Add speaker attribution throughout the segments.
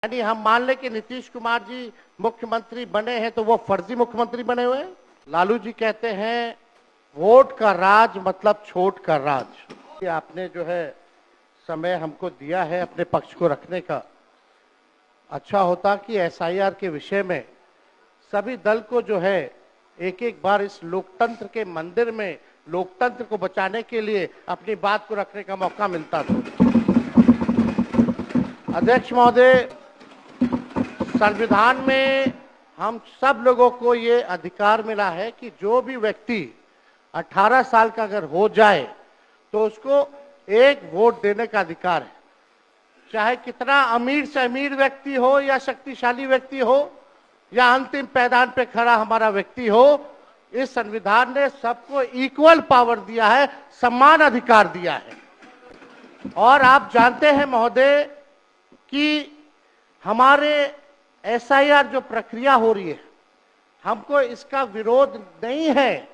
Speaker 1: यानी हम मान ले कि नीतीश कुमार जी मुख्यमंत्री बने हैं तो वो फर्जी मुख्यमंत्री बने हुए हैं। लालू जी कहते हैं वोट का राज मतलब छोट का राज। कि आपने जो है समय हमको दिया है अपने पक्ष को रखने का, अच्छा होता कि एसआईआर के विषय में सभी दल को जो है एक एक बार इस लोकतंत्र के मंदिर में लोकतंत्र को बचाने के लिए अपनी बात को रखने का मौका मिलता था। अध्यक्ष महोदय, संविधान में हम सब लोगों को ये अधिकार मिला है कि जो भी व्यक्ति 18 साल का अगर हो जाए तो उसको एक वोट देने का अधिकार है, चाहे कितना अमीर से अमीर व्यक्ति हो या शक्तिशाली व्यक्ति हो या अंतिम पैदान पे खड़ा हमारा व्यक्ति हो। इस संविधान ने सबको इक्वल पावर दिया है, समान अधिकार दिया है। और आप जानते हैं महोदय कि हमारे एसआईआर जो प्रक्रिया हो रही है, हमको इसका विरोध नहीं है,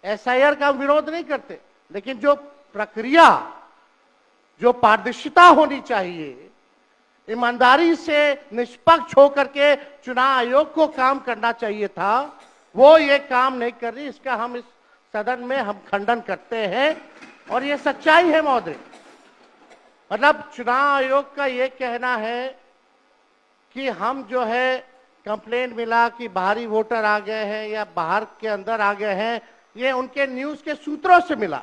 Speaker 1: एसआईआर का विरोध नहीं करते, लेकिन जो प्रक्रिया, जो पारदर्शिता होनी चाहिए, ईमानदारी से निष्पक्ष होकर के चुनाव आयोग को काम करना चाहिए था, वो ये काम नहीं कर रही। इसका हम इस सदन में हम खंडन करते हैं और ये सच्चाई है महोदय। मतलब चुनाव आयोग का ये कहना है कि हम जो है कंप्लेंट मिला कि बाहरी वोटर आ गए हैं या बाहर के अंदर आ गए हैं, ये उनके न्यूज के सूत्रों से मिला।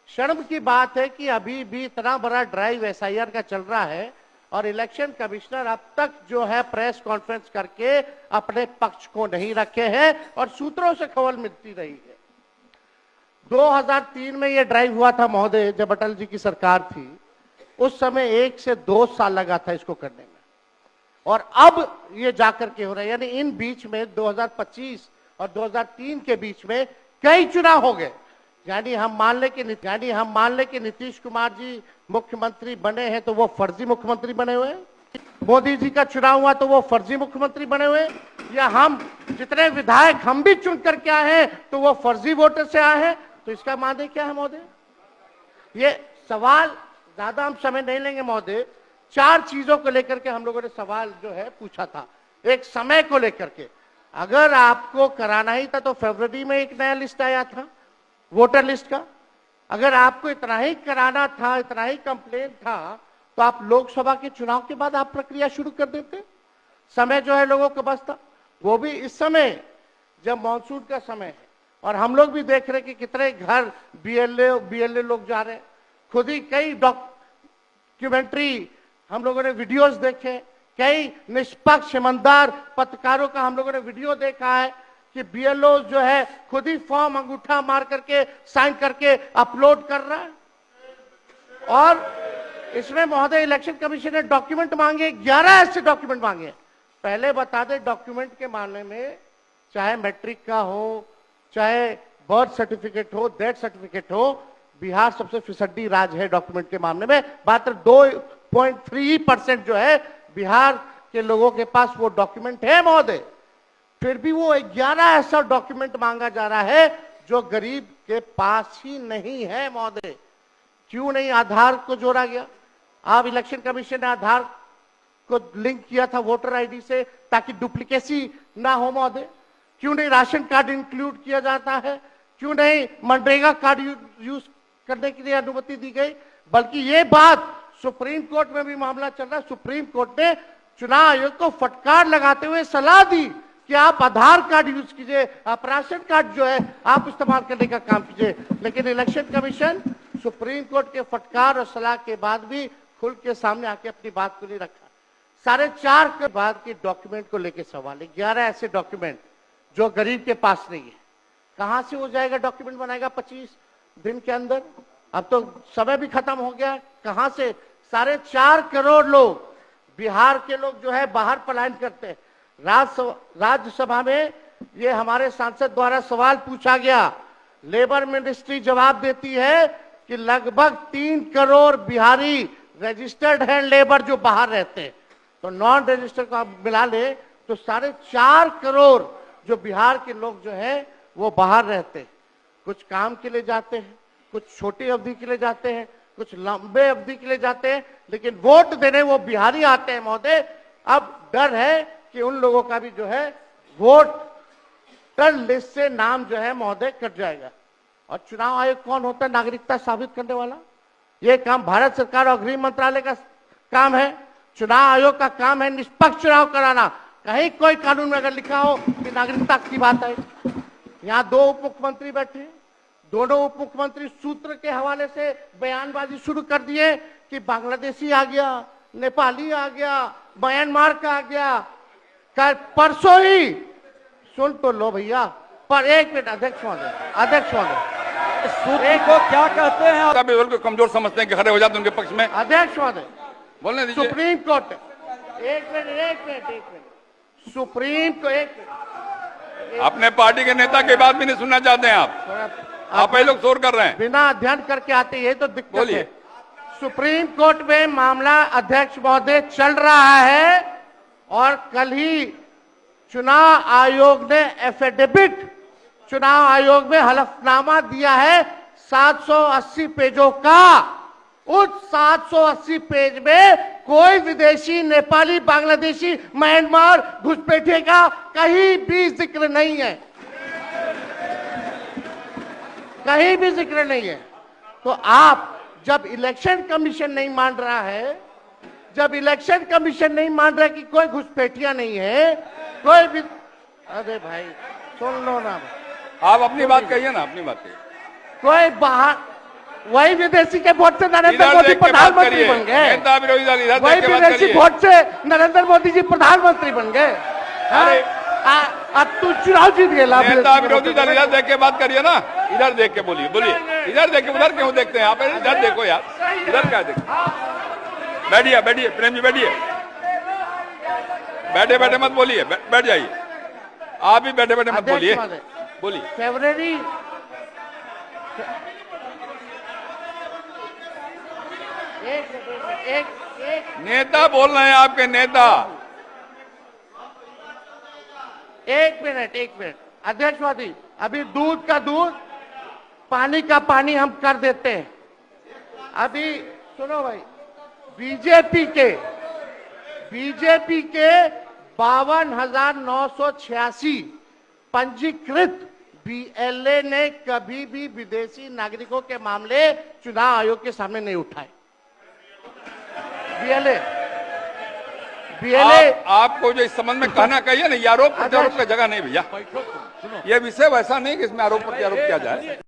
Speaker 1: शर्म की बात है कि अभी भी इतना बड़ा ड्राइव एसआईआर का चल रहा है और इलेक्शन कमिश्नर अब तक जो है प्रेस कॉन्फ्रेंस करके अपने पक्ष को नहीं रखे हैं और सूत्रों से खबर मिलती रही है। 2003 में यह ड्राइव हुआ था महोदय, जब अटल जी की सरकार थी, उस समय 1 से 2 साल लगा था इसको करने में, और अब ये जाकर के हो रहा है। यानी इन बीच में 2025 और 2003 के बीच में कई चुनाव हो गए। यानी हम मान ले कि नीतीश कुमार जी मुख्यमंत्री बने हैं तो वो फर्जी मुख्यमंत्री बने हुए हैं। मोदी जी का चुनाव हुआ तो वो फर्जी मुख्यमंत्री बने हुए हैं, या हम जितने विधायक हम भी चुन करके आए हैं तो वो फर्जी वोटर से आए हैं। तो इसका माने क्या है महोदय? ये सवाल ज्यादा हम समय नहीं लेंगे महोदय। 4 चीजों को लेकर के हम लोगों ने सवाल जो है पूछा था। एक समय को लेकर के, अगर आपको कराना ही था तो फरवरी में एक नया लिस्ट आया था वोटर लिस्ट का। अगर आपको इतना ही कराना था, इतना ही कंप्लेंट था, तो आप लोकसभा के चुनाव के बाद आप प्रक्रिया शुरू कर देते। समय जो है लोगों को बचता, वो भी इस समय जब मानसून का समय है और हम लोग भी देख रहे कि कितने घर बीएलए लोग जा रहे हैं। खुद ही कई डॉक्यूमेंट्री हम लोगों ने वीडियोस देखे, कई निष्पक्ष ईमानदार पत्रकारों का हम लोगों ने वीडियो देखा है कि बीएलओ जो है खुद ही फॉर्म अंगूठा मार करके साइन करके अपलोड कर रहा है। और इसमें महोदय इलेक्शन कमीशन ने डॉक्यूमेंट मांगे, 11 ऐसे डॉक्यूमेंट मांगे। पहले बता दें, डॉक्यूमेंट के मामले में चाहे मैट्रिक का हो, चाहे बर्थ सर्टिफिकेट हो, डेथ सर्टिफिकेट हो, बिहार सबसे फिसड्डी राज्य है डॉक्यूमेंट के मामले में। मात्र 2.3% जो है बिहार के लोगों के पास वो डॉक्यूमेंट है महोदय। फिर भी वो 11 ऐसा डॉक्यूमेंट मांगा जा रहा है जो गरीब के पास ही नहीं है महोदय। क्यों नहीं आधार को जोड़ा गया? आप इलेक्शन कमीशन ने आधार को लिंक किया था वोटर आईडी से ताकि डुप्लीकेसी ना हो महोदय। क्यों नहीं राशन कार्ड इंक्लूड किया जाता है? क्यों नहीं मनरेगा कार्ड यूज करने के लिए अनुमति दी गई? बल्कि ये बात सुप्रीम कोर्ट में भी मामला चल रहा है। सुप्रीम कोर्ट ने चुनाव आयोग को फटकार लगाते हुए सलाह दी कि आप आधार कार्ड यूज कीजिए, आप राशन कार्ड जो है आप इस्तेमाल करने का काम कीजिए। लेकिन इलेक्शन कमीशन सुप्रीम कोर्ट के फटकार और सलाह के बाद भी खुल के सामने आके अपनी बात को नहीं रखा। 4.5 के बाद के डॉक्यूमेंट को लेकर सवाल है। 11 ऐसे डॉक्यूमेंट जो गरीब के पास नहीं है, कहां से हो जाएगा? डॉक्यूमेंट बनाएगा 25 दिन के अंदर? अब तो समय भी खत्म हो गया। कहां से? 4.5 करोड़ लोग, बिहार के लोग जो है बाहर पलायन करते हैं। राज्यसभा में ये हमारे सांसद द्वारा सवाल पूछा गया, लेबर मिनिस्ट्री जवाब देती है कि लगभग 3 करोड़ बिहारी रजिस्टर्ड है लेबर जो बाहर रहते हैं। तो नॉन रजिस्टर्ड को आप मिला ले तो 4.5 करोड़ जो बिहार के लोग जो है वो बाहर रहते हैं। कुछ काम के लिए जाते हैं, कुछ छोटी अवधि के लिए जाते हैं, कुछ लंबे अवधि के लिए जाते हैं, लेकिन वोट देने वो बिहारी आते हैं महोदय। अब डर है कि उन लोगों का भी जो है वोटर लिस्ट से नाम जो है महोदय कट जाएगा। और चुनाव आयोग कौन होता है नागरिकता साबित करने वाला? ये काम भारत सरकार और गृह मंत्रालय का काम है। चुनाव आयोग का काम है निष्पक्ष चुनाव कराना। कहीं कोई कानून में अगर लिखा हो कि नागरिकता की बात है। यहाँ 2 उप मुख्यमंत्री बैठे हैं, दोनों उप मुख्यमंत्री सूत्र के हवाले से बयानबाजी शुरू कर दिए कि बांग्लादेशी आ गया, नेपाली आ गया, म्यांमार का आ गया। कल परसों ही सुन तो लो भैया, पर एक मिनट अध्यक्ष महोदय
Speaker 2: सूत्र को क्या कहते हैं आप?
Speaker 3: को कमजोर समझते हैं कि खड़े हो जाते हैं उनके पक्ष में।
Speaker 1: अध्यक्ष महोदय
Speaker 3: बोलने दीजिए।
Speaker 1: सुप्रीम कोर्ट एक मिनट सुप्रीम को एक मिनट
Speaker 3: अपने पार्टी के नेता की बात भी नहीं सुनना चाहते हैं आप ही लोग शोर कर रहे हैं।
Speaker 1: बिना अध्ययन करके आते ये तो दिक्कत
Speaker 3: बोलिए।
Speaker 1: है। सुप्रीम कोर्ट में मामला अध्यक्ष महोदय चल रहा है और कल ही चुनाव आयोग ने एफिडेविट चुनाव आयोग में हलफनामा दिया है 780 पेजों का। उस 780 पेज में कोई विदेशी, नेपाली, बांग्लादेशी, म्यांमार, घुसपैठिए का कहीं भी जिक्र नहीं है, कहीं भी जिक्र नहीं है। तो आप जब इलेक्शन कमीशन नहीं मान रहा है, जब इलेक्शन कमीशन नहीं मान रहा है कि कोई घुसपैठिया नहीं है, कोई भी, अरे भाई सुन लो ना,
Speaker 3: आप अपनी बात कहिए ना, अपनी बात कहिए।
Speaker 1: कोई बाहर वही विदेशी के वोट से नरेंद्र मोदी प्रधानमंत्री बन गए,
Speaker 3: नेता विरोधी दल इधर
Speaker 1: वही
Speaker 3: देख के बात
Speaker 1: विदेशी
Speaker 3: करिए।
Speaker 1: वोट से नरेंद्र मोदी जी प्रधानमंत्री बन गए।
Speaker 3: अरे
Speaker 1: अब तू चुनाव जीत गए।
Speaker 3: नेता विरोधी दल इधर देख के बात करिए ना, इधर देख के बोलिए। इधर देख के, उधर क्यों देखते हैं आप? इधर देखो यार, इधर क्या देखो। बैठिए प्रेम जी, बैठिए। बैठे मत बोलिए, बैठ जाइए। आप भी बैठे मत बोलिए।
Speaker 1: फरवरी एक
Speaker 3: नेता बोल रहे हैं, आपके नेता।
Speaker 1: एक मिनट अध्यक्ष महोदय, अभी दूध का दूध, पानी का पानी हम कर देते हैं। अभी सुनो भाई, बीजेपी के 52,986 पंजीकृत बीएलए ने कभी भी विदेशी नागरिकों के मामले चुनाव आयोग के सामने नहीं उठाए। बीएलए
Speaker 3: आपको जो इस संबंध में कहना कहिए ना, ये आरोप प्रत्यारोप का जगह नहीं भैया। ये विषय वैसा नहीं कि इसमें आरोप प्रत्यारोप किया जाए।